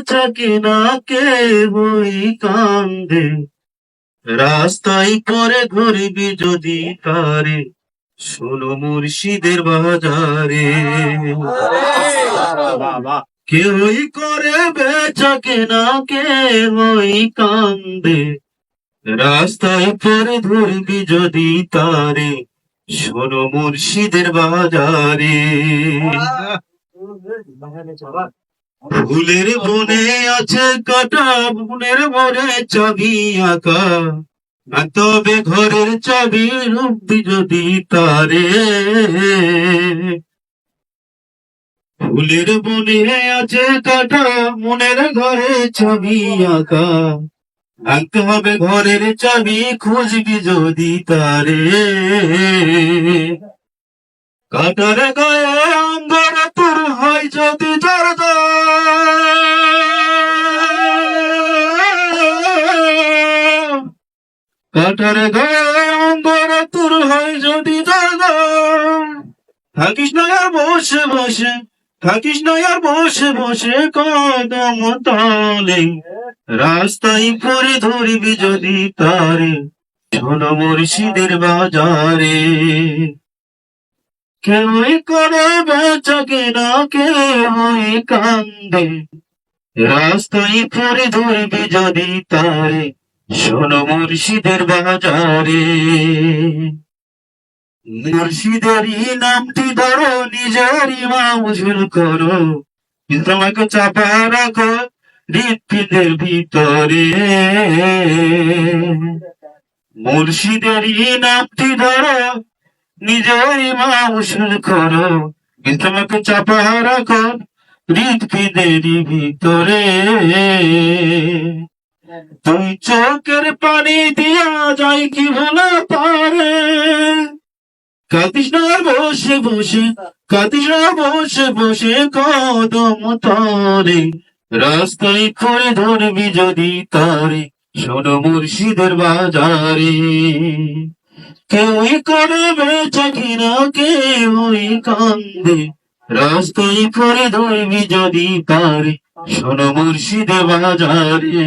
বেচা কিনা কেবই কান্দে, রাস্তায় পরে ধরবি যদি তারে, শোনো মুর্শিদের বাজারে। কেউই করে বেচা কিনা কেউই কান্দে, রাস্তায় পরে ধরবি যদি তারে, শোনো মুর্শিদের বাজারে। ফুলের বনে আছে কাটা, ফুলের বনে চাবি আঁকা, তবে ঘরের চাবি রূপবি যদি তারে। ফুলের বনে আছে কাটা, মনের ঘরে চাবি আঁকা, আনতে হবে ঘরের চাবি, খুঁজবি যদি তারে। কাটার গায়ে অঙ্গর তোর হয় যদি জর্দা, কাটার গায়ে অঙ্গর তোর হয় যদি জর্দা, থাকিস না আর বসে বসে, থাকিস না আর বসে বসে কদম তলে, রাস্তায় পরে ধরবি যদি তারে, শোনো মুর্শিদের বাজারে। কেউই করে বেচা কেনা কেউই কান্দে, রাস্তায় পরে ধরবি যদি তারে, শোনো মুর্শিদের বাজারে। মুর্শিদেরই নামটি ধরো, নিজেরই মাউজুল করো, কিন্তু আমাকে চাপা রাখো হৃৎপিণ্ডের ভিতরে। মুর্শিদেরই নামটি ধরো, নিজেরই মাউজুল করো, কিন্তু আমাকে চাপা রাখো হৃৎপিণ্ডের ভিতরে। তুই চোখের পানি দিয়া যায় কি ভোলা পারে, কাঁদিস না বসে বসে, কাঁদিস না বসে বসে কদম তলে, রাস্তায় করে ধরবি যদি তারে, শোনো মুর্শিদের বাজারে। কেউই করে বেচা কিনা কেউই কান্দে, রাস্তায় করে ধরবি যদি তারে, শোনো মুর্শিদের বাজারে।